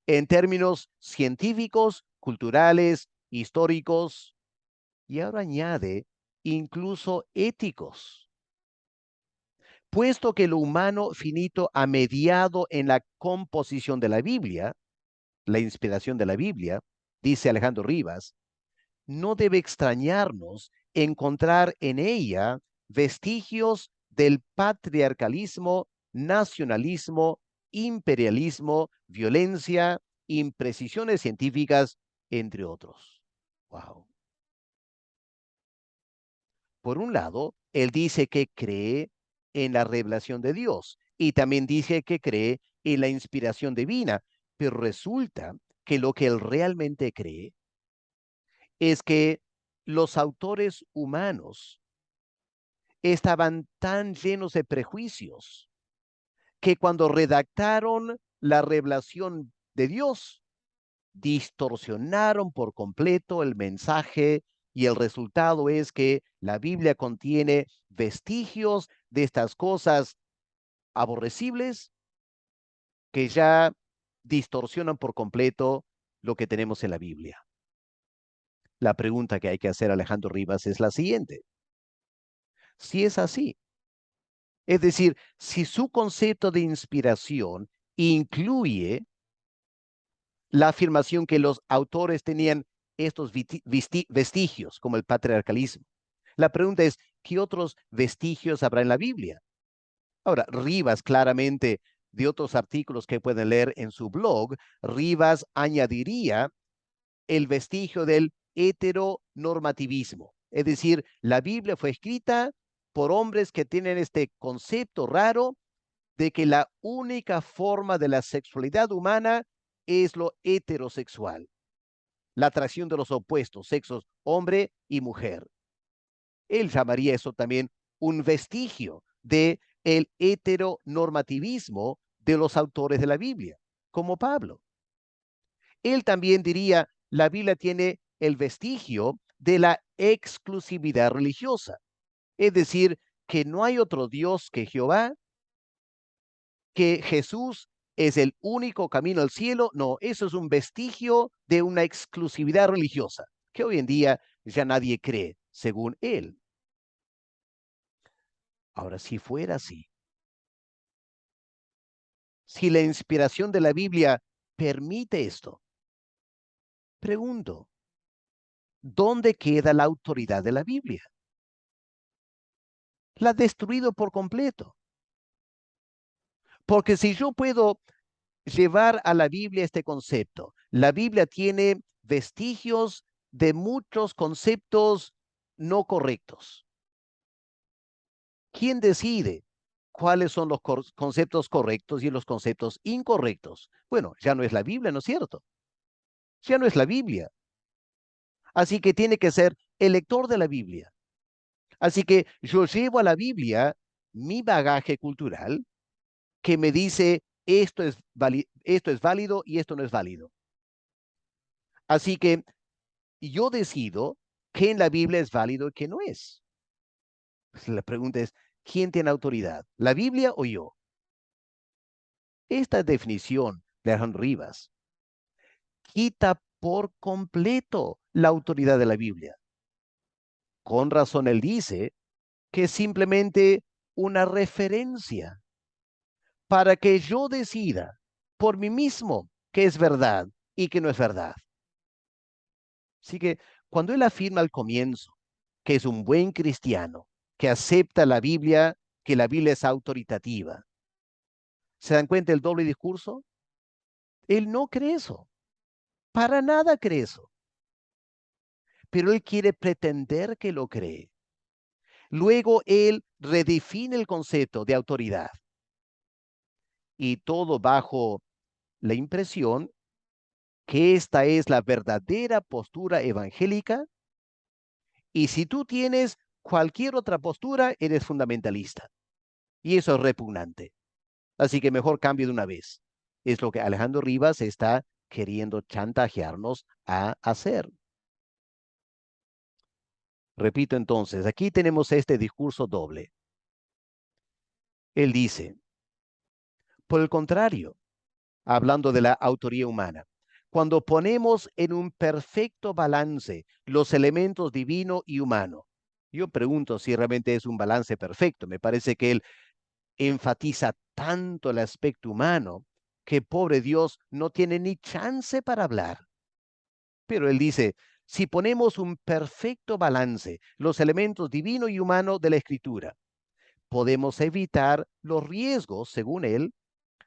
en términos científicos, culturales, históricos, y ahora añade, incluso éticos. Puesto que lo humano finito ha mediado en la composición de la Biblia, la inspiración de la Biblia, dice Alejandro Rivas, no debe extrañarnos encontrar en ella vestigios del patriarcalismo, nacionalismo, imperialismo, violencia, imprecisiones científicas, entre otros. Wow. Por un lado, él dice que cree en la revelación de Dios y también dice que cree en la inspiración divina, pero resulta que lo que él realmente cree es que los autores humanos estaban tan llenos de prejuicios que cuando redactaron la revelación de Dios, distorsionaron por completo el mensaje y el resultado es que la Biblia contiene vestigios de estas cosas aborrecibles que ya distorsionan por completo lo que tenemos en la Biblia. La pregunta que hay que hacer, Alejandro Rivas, es la siguiente. Si es así, es decir, si su concepto de inspiración incluye la afirmación que los autores tenían estos vestigios, como el patriarcalismo. La pregunta es, ¿qué otros vestigios habrá en la Biblia? Ahora, Rivas claramente, de otros artículos que pueden leer en su blog, Rivas añadiría el vestigio del heteronormativismo. Es decir, la Biblia fue escrita por hombres que tienen este concepto raro de que la única forma de la sexualidad humana es lo heterosexual, la atracción de los opuestos, sexos hombre y mujer. Él llamaría eso también un vestigio de el heteronormativismo de los autores de la Biblia, como Pablo. Él también diría, la Biblia tiene el vestigio de la exclusividad religiosa, es decir, que no hay otro Dios que Jehová, que Jesús es el único camino al cielo. No, eso es un vestigio de una exclusividad religiosa, que hoy en día ya nadie cree, según él. Ahora, si fuera así, si la inspiración de la Biblia permite esto, pregunto, ¿dónde queda la autoridad de la Biblia? La ha destruido por completo. Porque si yo puedo llevar a la Biblia este concepto, la Biblia tiene vestigios de muchos conceptos no correctos. ¿Quién decide cuáles son los conceptos correctos y los conceptos incorrectos? Bueno, ya no es la Biblia, ¿no es cierto? Ya no es la Biblia. Así que tiene que ser el lector de la Biblia. Así que yo llevo a la Biblia mi bagaje cultural que me dice esto es válido y esto no es válido. Así que yo decido qué en la Biblia es válido y qué no es. Pues la pregunta es, ¿quién tiene autoridad? ¿La Biblia o yo? Esta definición de Alejandro Rivas quita por completo la autoridad de la Biblia. Con razón él dice que es simplemente una referencia para que yo decida por mí mismo qué es verdad y qué no es verdad. Así que cuando él afirma al comienzo que es un buen cristiano, que acepta la Biblia, que la Biblia es autoritativa. ¿Se dan cuenta del doble discurso? Él no cree eso, para nada cree eso, pero él quiere pretender que lo cree. Luego él redefine el concepto de autoridad y todo bajo la impresión que esta es la verdadera postura evangélica y si tú tienes cualquier otra postura, eres fundamentalista. Y eso es repugnante. Así que mejor cambio de una vez. Es lo que Alejandro Rivas está queriendo chantajearnos a hacer. Repito entonces, aquí tenemos este discurso doble. Él dice, por el contrario, hablando de la autoría humana, cuando ponemos en un perfecto balance los elementos divino y humano, yo pregunto si realmente es un balance perfecto. Me parece que él enfatiza tanto el aspecto humano que pobre Dios no tiene ni chance para hablar. Pero él dice, si ponemos un perfecto balance, los elementos divino y humano de la escritura, podemos evitar los riesgos, según él,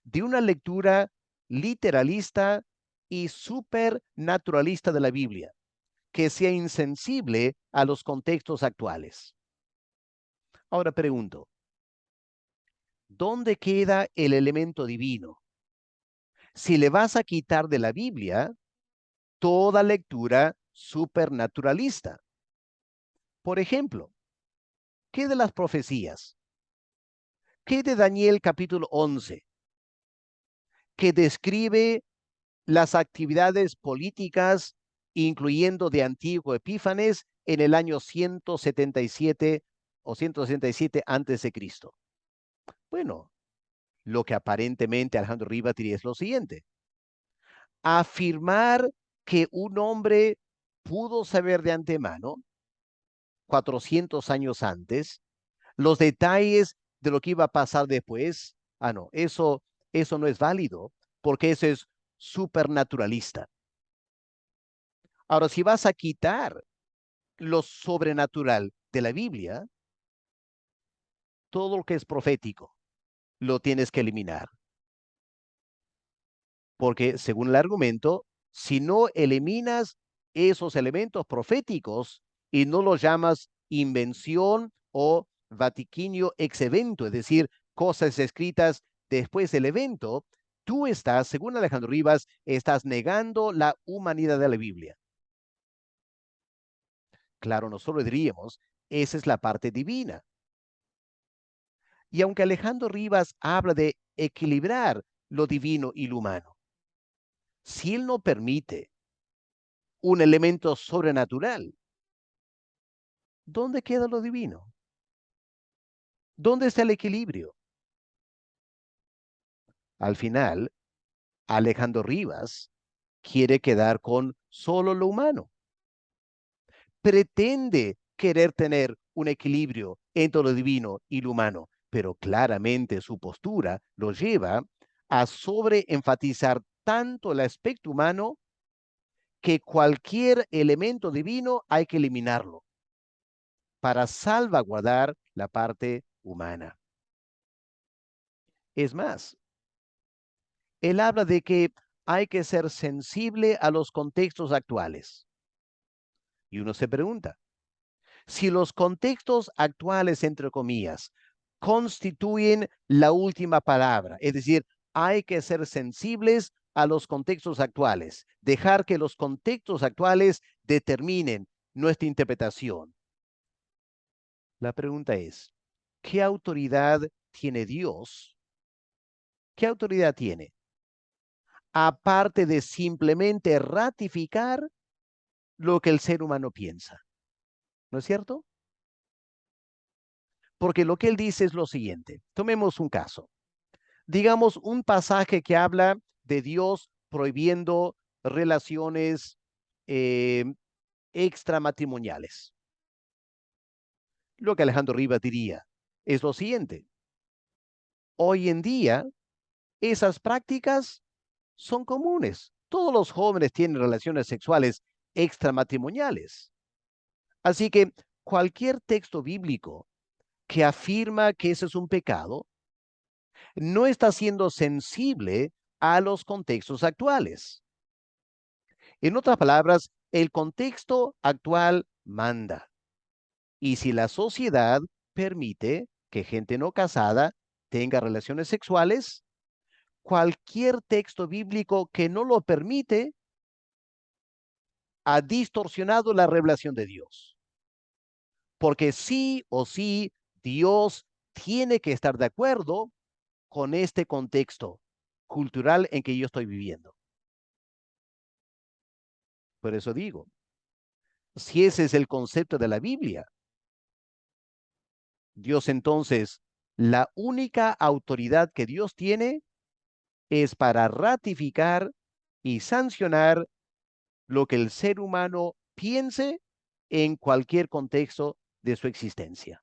de una lectura literalista y supernaturalista de la Biblia, que sea insensible a los contextos actuales. Ahora pregunto, ¿dónde queda el elemento divino? Si le vas a quitar de la Biblia toda lectura supernaturalista. Por ejemplo, ¿qué de las profecías? ¿Qué de Daniel capítulo 11, que describe las actividades políticas, incluyendo de Antíoco Epífanes, en el año 177 o 167 antes de Cristo? Bueno, lo que aparentemente Alejandro Rivas diría es lo siguiente. Afirmar que un hombre pudo saber de antemano, 400 años antes, los detalles de lo que iba a pasar después, no, eso no es válido, porque eso es supernaturalista. Ahora, si vas a quitar lo sobrenatural de la Biblia, todo lo que es profético lo tienes que eliminar. Porque según el argumento, si no eliminas esos elementos proféticos y no los llamas invención o vaticinio ex evento, es decir, cosas escritas después del evento, tú estás, según Alejandro Rivas, estás negando la humanidad de la Biblia. Claro, nosotros diríamos, esa es la parte divina. Y aunque Alejandro Rivas habla de equilibrar lo divino y lo humano, si él no permite un elemento sobrenatural, ¿dónde queda lo divino? ¿Dónde está el equilibrio? Al final, Alejandro Rivas quiere quedar con solo lo humano. Pretende querer tener un equilibrio entre lo divino y lo humano, pero claramente su postura lo lleva a sobreenfatizar tanto el aspecto humano que cualquier elemento divino hay que eliminarlo para salvaguardar la parte humana. Es más, él habla de que hay que ser sensible a los contextos actuales. Y uno se pregunta, si los contextos actuales, entre comillas, constituyen la última palabra, es decir, hay que ser sensibles a los contextos actuales, dejar que los contextos actuales determinen nuestra interpretación. La pregunta es, ¿qué autoridad tiene Dios? ¿Qué autoridad tiene? Aparte de simplemente ratificar lo que el ser humano piensa. ¿No es cierto? Porque lo que él dice es lo siguiente. Tomemos un caso. Digamos un pasaje que habla de Dios prohibiendo relaciones eh, extramatrimoniales. Lo que Alejandro Rivas diría es lo siguiente. Hoy en día, esas prácticas son comunes. Todos los jóvenes tienen relaciones sexuales extramatrimoniales. Así que Cualquier texto bíblico que afirma que ese es un pecado no está siendo sensible a los contextos actuales. En otras palabras, el contexto actual manda. Y si la sociedad permite que gente no casada tenga relaciones sexuales, cualquier texto bíblico que no lo permite ha distorsionado la revelación de Dios. Porque sí o sí, Dios tiene que estar de acuerdo con este contexto cultural en que yo estoy viviendo. Por eso digo, si ese es el concepto de la Biblia, Dios entonces, la única autoridad que Dios tiene es para ratificar y sancionar lo que el ser humano piense en cualquier contexto de su existencia.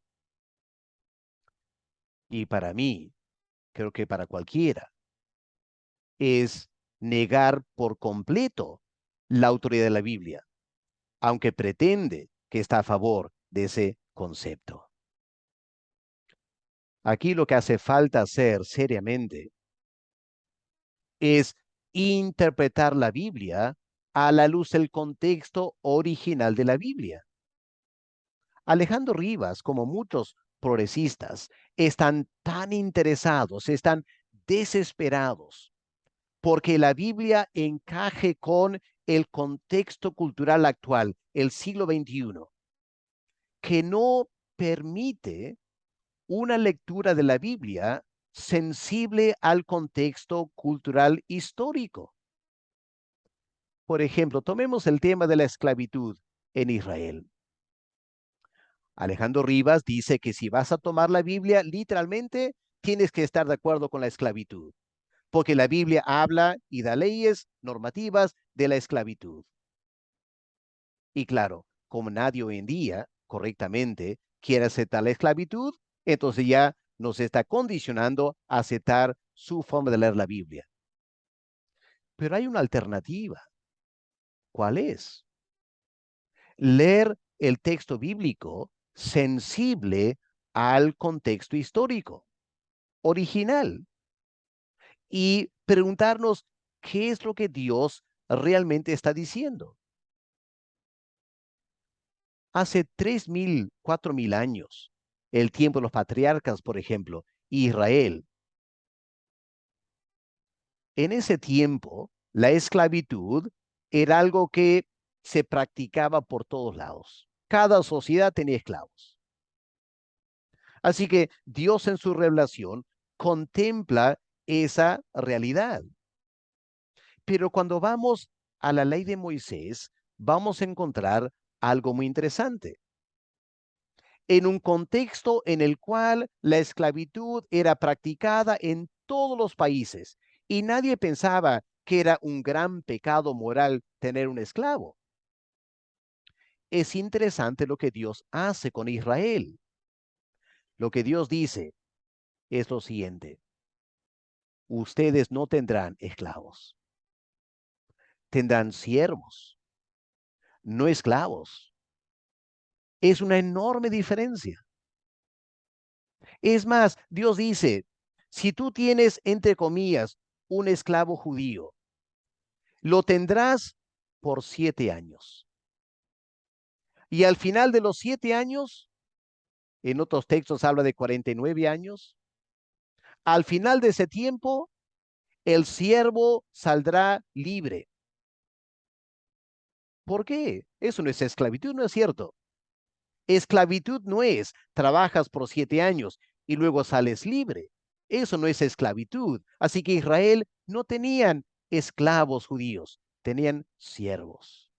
Y para mí, creo que para cualquiera, es negar por completo la autoridad de la Biblia, aunque pretende que está a favor de ese concepto. Aquí lo que hace falta hacer seriamente es interpretar la Biblia a la luz del contexto original de la Biblia. Alejandro Rivas, como muchos progresistas, están tan interesados, están desesperados porque la Biblia encaje con el contexto cultural actual, el siglo XXI, que no permite una lectura de la Biblia sensible al contexto cultural histórico. Por ejemplo, tomemos el tema de la esclavitud en Israel. Alejandro Rivas dice que si vas a tomar la Biblia, literalmente tienes que estar de acuerdo con la esclavitud, porque la Biblia habla y da leyes normativas de la esclavitud. Y claro, como nadie hoy en día correctamente quiere aceptar la esclavitud, entonces ya nos está condicionando a aceptar su forma de leer la Biblia. Pero hay una alternativa. ¿Cuál es? Leer el texto bíblico sensible al contexto histórico, original, y preguntarnos qué es lo que Dios realmente está diciendo. Hace 3.000, 4.000 años, el tiempo de los patriarcas, por ejemplo, Israel, en ese tiempo, la esclavitud era algo que se practicaba por todos lados. Cada sociedad tenía esclavos. Así que Dios en su revelación contempla esa realidad. Pero cuando vamos a la ley de Moisés, vamos a encontrar algo muy interesante. En un contexto en el cual la esclavitud era practicada en todos los países y nadie pensaba que era un gran pecado moral tener un esclavo. Es interesante lo que Dios hace con Israel. Lo que Dios dice es lo siguiente: ustedes no tendrán esclavos, tendrán siervos, no esclavos. Es una enorme diferencia. Es más, Dios dice, si tú tienes, entre comillas, un esclavo judío, lo tendrás por 7 años. Y al final de los 7 años, en otros textos habla de 49 años, al final de ese tiempo, el siervo saldrá libre. ¿Por qué? Eso no es esclavitud, no es cierto. Esclavitud no es trabajas por 7 años y luego sales libre. Eso no es esclavitud. Así que Israel no tenían esclavos judíos, tenían siervos.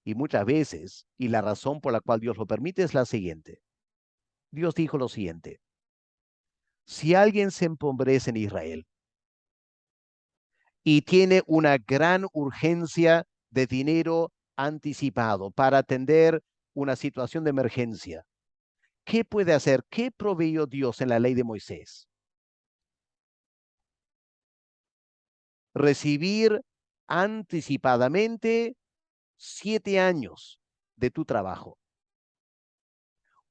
Y muchas veces, y la razón por la cual Dios lo permite es la siguiente. Dios dijo lo siguiente: si alguien se empobrece en Israel y tiene una gran urgencia de dinero anticipado para atender una situación de emergencia, ¿qué puede hacer? ¿Qué proveyó Dios en la ley de Moisés? Recibir anticipadamente 7 años de tu trabajo.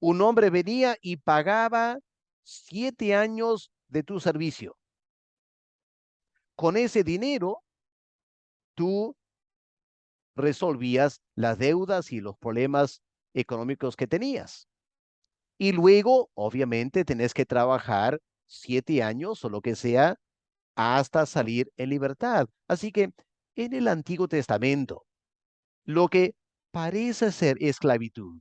Un hombre venía y pagaba 7 años de tu servicio. Con ese dinero, tú resolvías las deudas y los problemas económicos que tenías. Y luego, obviamente, tenés que trabajar 7 años o lo que sea hasta salir en libertad. Así que en el Antiguo Testamento, lo que parece ser esclavitud,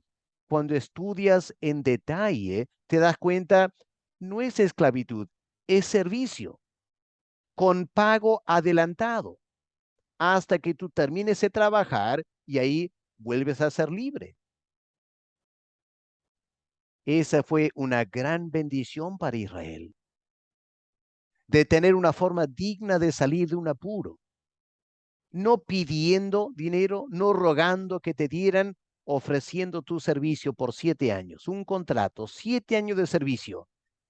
cuando estudias en detalle, te das cuenta, no es esclavitud, es servicio con pago adelantado hasta que tú termines de trabajar y ahí vuelves a ser libre. Esa fue una gran bendición para Israel, de tener una forma digna de salir de un apuro, no pidiendo dinero, no rogando que te dieran, ofreciendo tu servicio por 7 años, un contrato, 7 años de servicio,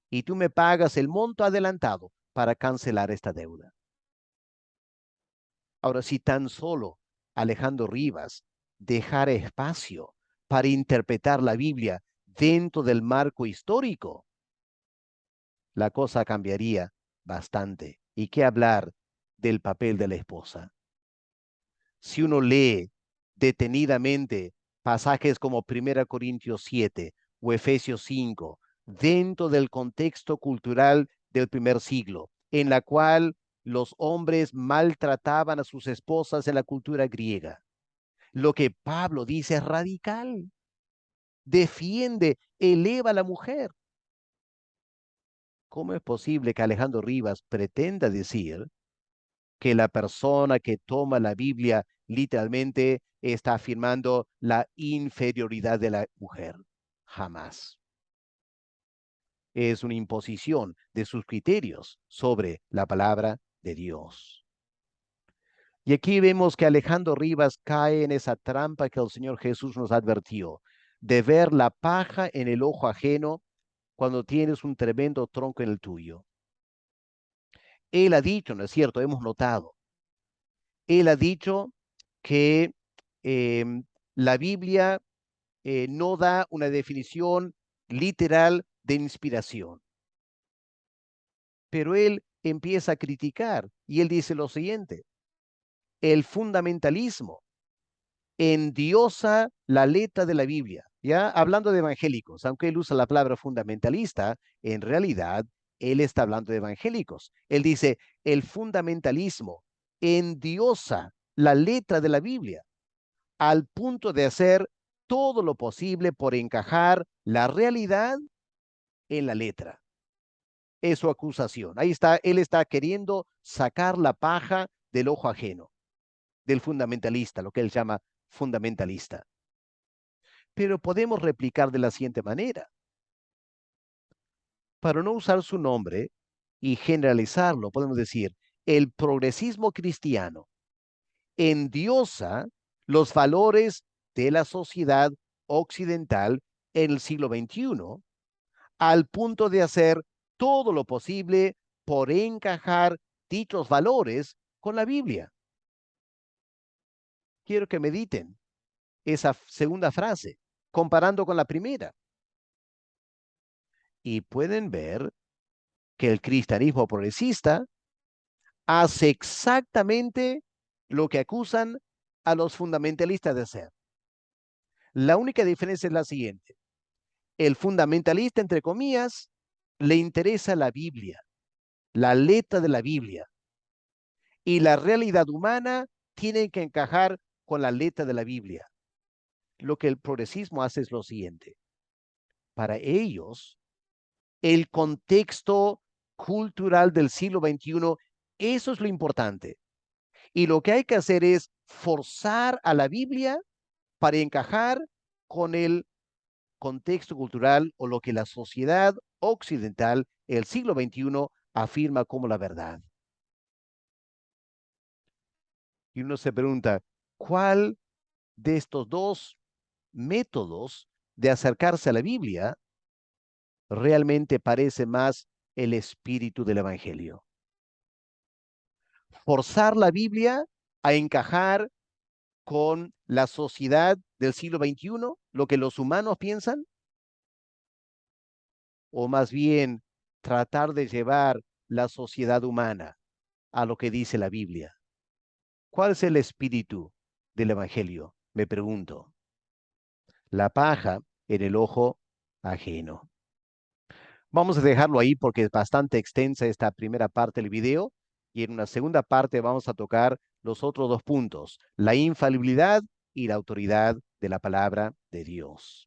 y tú me pagas el monto adelantado para cancelar esta deuda. Ahora, si tan solo Alejandro Rivas dejara espacio para interpretar la Biblia dentro del marco histórico, la cosa cambiaría bastante. ¿Y qué hablar del papel de la esposa? Si uno lee detenidamente pasajes como 1 Corintios 7 o Efesios 5, dentro del contexto cultural del primer siglo, en la cual los hombres maltrataban a sus esposas en la cultura griega, lo que Pablo dice es radical. Defiende, eleva a la mujer. ¿Cómo es posible que Alejandro Rivas pretenda decir que la persona que toma la Biblia literalmente está afirmando la inferioridad de la mujer? Jamás. Es una imposición de sus criterios sobre la palabra de Dios. Y aquí vemos que Alejandro Rivas cae en esa trampa que el Señor Jesús nos advirtió, de ver la paja en el ojo ajeno cuando tienes un tremendo tronco en el tuyo. Él ha dicho, ¿no es cierto? Hemos notado, él ha dicho que em, la Biblia no da una definición literal de inspiración, pero él empieza a criticar y él dice lo siguiente: el fundamentalismo endiosa la letra de la Biblia, ya hablando de evangélicos, aunque él usa la palabra fundamentalista, en realidad él está hablando de evangélicos. Él dice, el fundamentalismo endiosa la letra de la Biblia al punto de hacer todo lo posible por encajar la realidad en la letra. Es su acusación. Ahí está, él está queriendo sacar la paja del ojo ajeno, del fundamentalista, lo que él llama fundamentalista. Pero podemos replicar de la siguiente manera. Para no usar su nombre y generalizarlo, podemos decir, el progresismo cristiano endiosa los valores de la sociedad occidental en el siglo XXI, al punto de hacer todo lo posible por encajar dichos valores con la Biblia. Quiero que mediten esa segunda frase, comparando con la primera. Y pueden ver que el cristianismo progresista hace exactamente lo que acusan a los fundamentalistas de hacer. La única diferencia es la siguiente: el fundamentalista, entre comillas, le interesa la Biblia, la letra de la Biblia, y la realidad humana tiene que encajar con la letra de la Biblia. Lo que el progresismo hace es lo siguiente: para ellos, el contexto cultural del siglo XXI, eso es lo importante. Y lo que hay que hacer es forzar a la Biblia para encajar con el contexto cultural o lo que la sociedad occidental, el siglo XXI, afirma como la verdad. Y uno se pregunta, ¿cuál de estos dos métodos de acercarse a la Biblia realmente parece más el espíritu del Evangelio? Forzar la Biblia a encajar con la sociedad del siglo XXI, lo que los humanos piensan, o más bien tratar de llevar la sociedad humana a lo que dice la Biblia? ¿Cuál es el espíritu del Evangelio? Me pregunto. La paja en el ojo ajeno. Vamos a dejarlo ahí porque es bastante extensa esta primera parte del video y en una segunda parte vamos a tocar los otros dos puntos, la infalibilidad y la autoridad de la palabra de Dios.